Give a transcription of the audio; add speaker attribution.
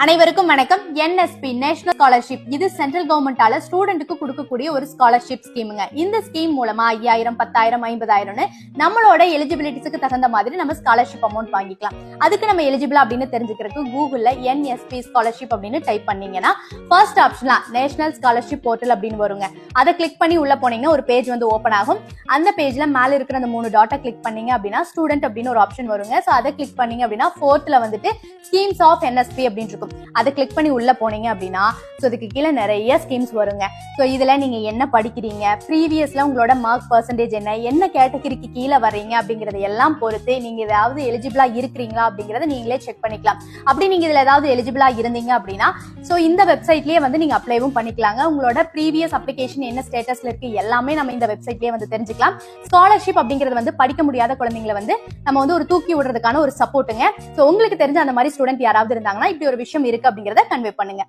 Speaker 1: அனைவருக்கும் வணக்கம். NSP national scholarship இது சென்ட்ரல் கவர்மெண்டால ஸ்டூடெண்ட்டுக்கு கொடுக்கக்கூடிய ஒரு ஸ்காலர்ஷிப் ஸ்கீமுங்க. இந்த ஸ்கீம் மூலமா 5000, 10,000, 50,000 நம்மளோட எலிஜிபிலிட்டிஸ்க்கு தகுந்த மாதிரி நம்ம ஸ்காலர்ஷிப் அமௌண்ட் வாங்கிக்கலாம். அதுக்கு நம்ம எலிஜிபிள் அப்படின்னு தெரிஞ்சுக்கிறதுக்கு கூகுள்ல NSP ஸ்காலர்ஷிப் அப்படின்னு டைப் பண்ணீங்கன்னா ஃபர்ஸ்ட் ஆப்ஷன்ல நேஷனல் ஸ்காலர்ஷிப் போர்ட்டல் அப்படின்னு வருங்க. அதை கிளிக் பண்ணி உள்ள போனீங்கன்னா ஒரு பேஜ் வந்து ஓப்பன் ஆகும். அந்த பேஜ்ல மேல இருக்கிற அந்த 3 டாட்டை கிளிக் பண்ணீங்க அப்படின்னா ஸ்டூடெண்ட் அப்படின்னு ஒரு ஆப்ஷன் வருங்க. ஸோ அதை கிளிக் பண்ணீங்க அப்படின்னா ஃபோர்த்ல வந்துட்டு ஸ்கீம்ஸ் ஆஃப் NSP அப்படின்னு இருக்கும். அதை கிளிக் பண்ணி உள்ள போனீங்க அப்படின்னா இதுக்கு கீழே நிறைய ஸ்கீம்ஸ் வருங்க. ஸோ இதுல நீங்க என்ன படிக்கிறீங்க, ப்ரீவியஸ்ல உங்களோட மார்க் பர்சன்டேஜ் என்ன கேட்டகரிக்கு கீழே வர்றீங்க அப்படிங்கறது எல்லாம் பொறுத்து நீங்க ஏதாவது எலிஜிபிளா இருக்கிறீங்களா அப்படிங்கறத நீங்களே செக் பண்ணிக்கலாம். அப்படி நீங்க இதுல ஏதாவது எலிஜிபிளா இருந்தீங்க அப்படின்னா இந்த வெப்சைட்லயே வந்து நீங்க அப்ளைவும் பண்ணிக்கலாங்க. உங்களோட ப்ரீவியஸ் அப்ளிகேஷன் என்ன ஸ்டேட்டஸ்ல இருக்கு எல்லாமே நம்ம இந்த வெப்சைட்லயே வந்து தெரிஞ்சுக்கலாம். ஸ்காலர்ஷிப் அப்படிங்கிறது வந்து படிக்க முடியாத குழந்தைங்களை வந்து நம்ம வந்து ஒரு தூக்கி விடுறதுக்கான ஒரு சப்போர்ட்டுங்க. உங்களுக்கு தெரிஞ்ச அந்த மாதிரி ஸ்டூடெண்ட் யாராவது இருந்தாங்கன்னா இப்படி ஒரு விஷயம் இருக்கு அப்படிங்கறத கன்வே பண்ணுங்க.